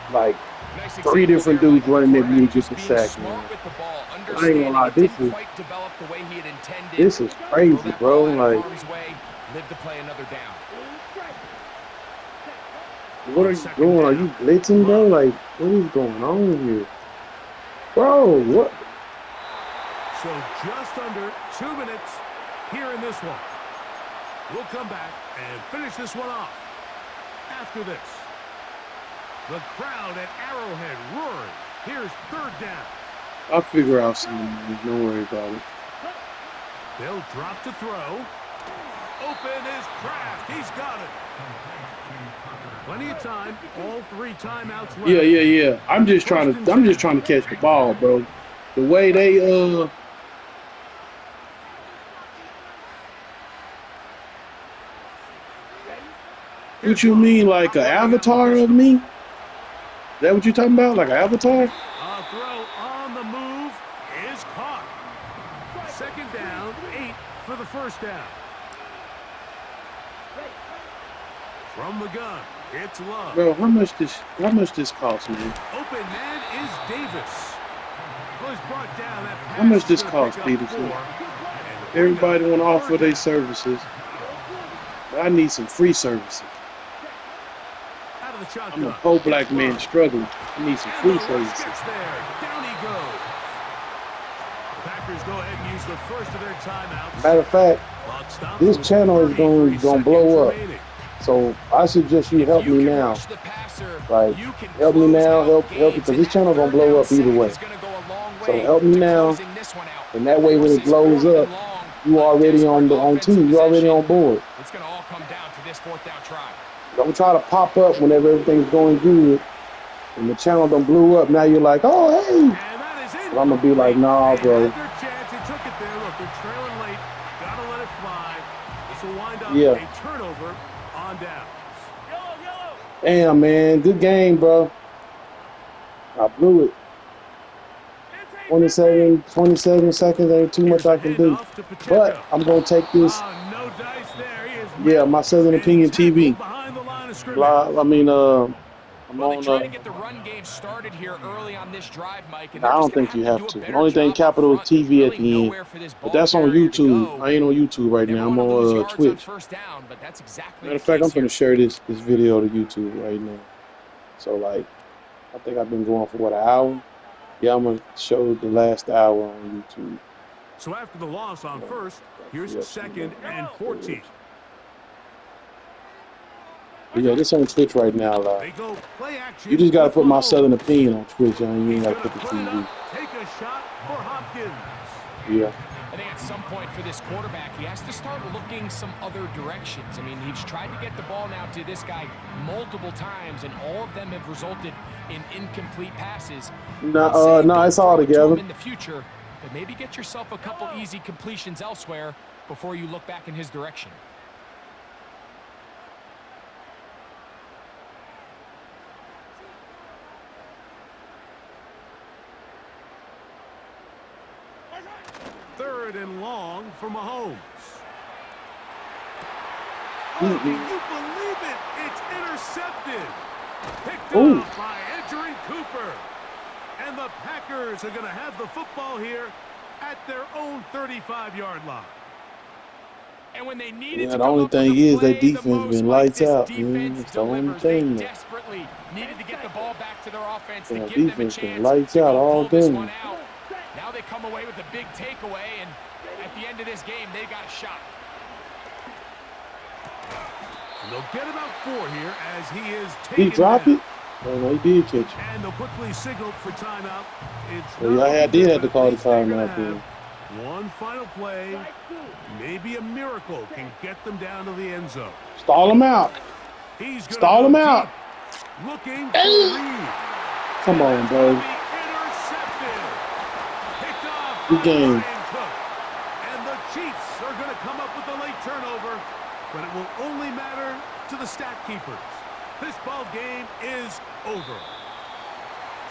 like Nice three example different there, dudes Mike. running The at me to quarterback get just the being sack, smart man. with the ball, I ain't gonna lie, understanding it this didn't is quite develop the way he had intended. This is Throw crazy, that bro. ball out of Like, harm's way, live to play another down. what are you doing? Are you blitzing, bro? Like, what is going on here? Bro, what? So just under 2 minutes here in this one. We'll come back and finish this one off after this. The crowd at Arrowhead roaring. Here's third down. I'll figure out something, man. Don't worry about it. They'll drop to throw. Open is Kraft. He's got it. Plenty of time. All 3 timeouts left. Yeah. I'm just trying to catch the ball, bro. The way they What you mean, like an avatar of me? Is that what you talking about? Like an avatar? A throw on the move is caught. Second down, 8 for the first down. From the gun, it's Love. Bro, how much this cost, man? Open man is Davis. Was brought down. That How much pass this is gonna cost, pick up Peterson? 4. Everybody want to offer their services. But I need some free services. Out of the I'm a shotgun. poor black man struggling. I need some And free the rush services. gets there. Down he goes. The Packers go ahead and use the first of their timeouts. Matter of fact, Clock stops this with channel is 33 gonna blow seconds up. remaining. So I suggest you help If you me can now. rush the passer, Like, you can help me close now, out help, games, because and this that channel gonna third blow down up either sack way. is gonna go a long So way help me to now, closing this one out. and that way when it Forces blows fourth up, and long, you a already on desperate on offensive team. You already possession. on board. It's gonna all come down to this 4th down try. Don't try to pop up whenever everything's going good. And the channel done blew up. Now you're like, oh hey. And that is it. But I'm gonna be like, nah, They bro. had their chance. They took it there. Look, they're trailing late. Gotta let it fly. This will wind up Yeah. a turnover on downs. Damn, man, good game, bro. I blew it. 27 seconds ain't too much I can do. But I'm gonna take this. No dice there. He is Yeah, met my Southern and Opinion TV. tackled behind the line of scrimmage. I'm Well, they on. try to get the run game started here early on this drive, Mike. And I they're don't just gonna think you have have to. to. Do a The better only thing job up capital is front. There's TV at really the end. nowhere for this But ball that's on carrier to YouTube. go. I ain't on YouTube right Never now. I'm wanna lose on yards on Twitch. first down, but that's exactly Matter of the fact, I'm case here. gonna share this video to YouTube right now. So like, I think I've been going for what, an hour? Yeah, I'm gonna show the last hour on YouTube. So after the loss on first, here's Yes, 2nd and 14. But yeah, this on Twitch right now, They like. go play action. You just gotta with put my Mahomes. Southern Opinion on Twitch, and you He's ain't gonna gotta put the put it TV. up, take a shot for Hopkins. Yeah. I think at some point for this quarterback, he has to start looking some other directions. I mean, he's tried to get the ball now to this guy multiple times, and all of them have resulted in incomplete passes. No, They say no, don't it's all throw it to together. him in the future, but maybe get yourself a couple easy completions elsewhere before you look back in his direction. Third and long for Mahomes. Oh, can you believe it? It's intercepted. Picked Ooh. off by Edgerrin Cooper. And the Packers are going to have the football here at their own 35-yard line. And when they needed Yeah, to the come only up with thing a is play that the defense most, been Mike, lights this out. defense It's the only delivers. They thing, though. desperately needed to get the ball back to their offense Yeah, to give them a defense been chance lights to out go all pull this game. one out. Now they come away with a big takeaway, and at the end of this game, they got a shot. And they'll get about 4 here as he is He taken dropped down. it? Oh, no, he did catch it. And they'll quickly signal for timeout. It's Well, not yeah, I looking did good, have to but call at the least they're gonna timeout then. have one final play. Maybe a miracle can get them down to the end zone. Stall him out. He's gonna Stall go him out. deep, looking for Reed. Come on, bro. Intercepted. Picked off Good by game. Brian Cook. And the Chiefs are going to come up with a late turnover, but it will only matter to the stat keepers. This ball game is over.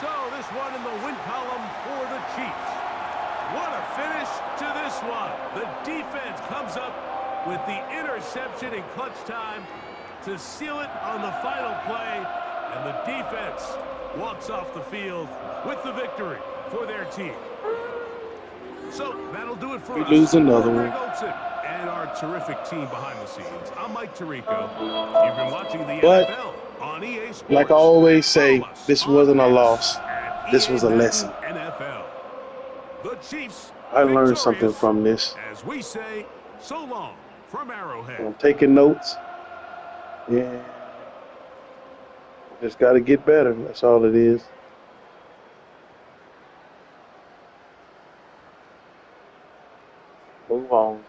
So this one in the win column for the Chiefs. What a finish to this one. The defense comes up with the interception in clutch time to seal it on the final play, and the defense walks off the field with the victory for their team. So that'll do it for We us. lose another For Greg one. Olson and our terrific team behind the scenes, I'm Mike Tirico. You've been watching the But NFL on EA like I Sports. always Follow say, us this on wasn't a X loss. at This EA was a Madden lesson. NFL. The Chiefs I learned something victorious, from this. as we say, so long from Arrowhead. I'm taking notes. Yeah. Just got to get better. That's all it is. Move on.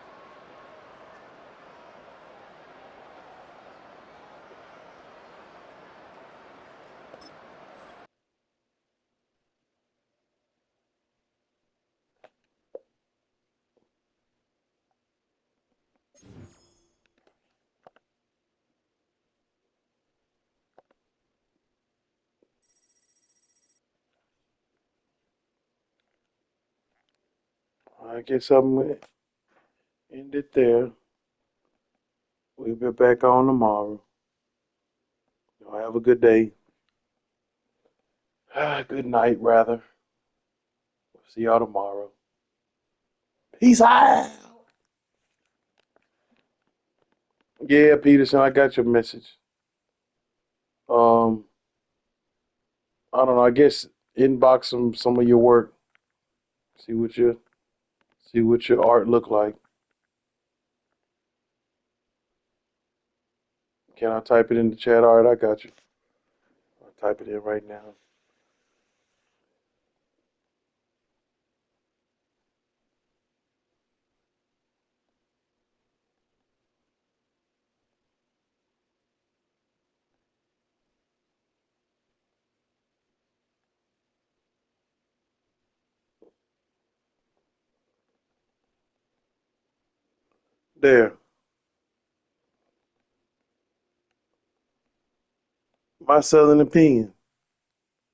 I guess I'm going to end it there. We'll be back on tomorrow. Y'all have a good day. Good night, rather. See y'all tomorrow. Peace out. Yeah, Peterson, I got your message. Um, I don't know. I guess inbox some of your work. See what your art look like. Can I type it in the chat? All right, I got you. I'll type it in right now. There. My Southern opinion.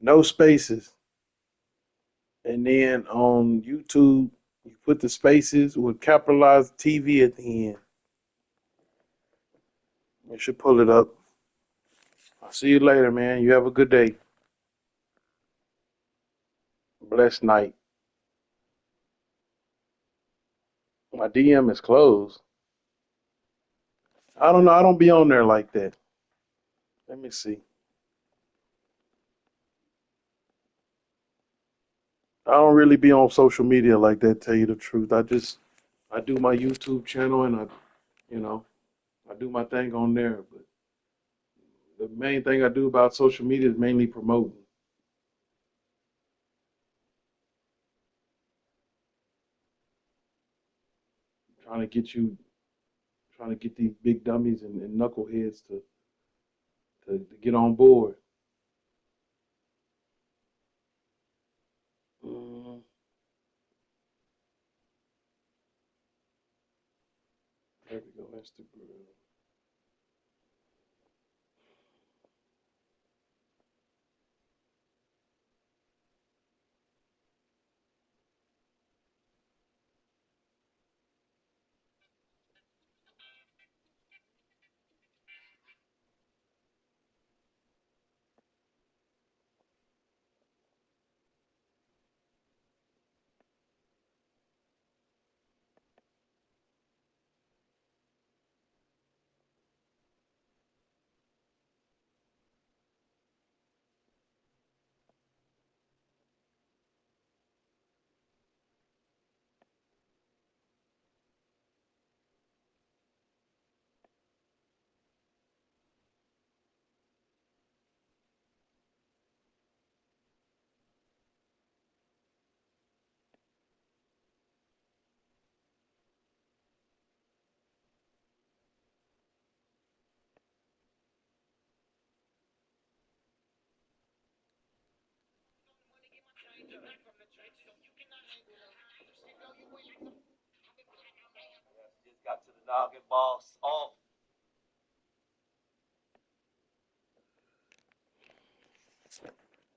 No spaces. And then on YouTube, you put the spaces with capitalized TV at the end. You should pull it up. I'll see you later, man. You have a good day. Blessed night. My DM is closed. I don't know. I don't be on there like that. Let me see. I don't really be on social media like that, tell you the truth. I do my YouTube channel and I do my thing on there. But the main thing I do about social media is mainly promoting. Trying to get you trying to get these big dummies and knuckleheads to get on board. Mm, there we go, Instagram.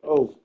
Oh,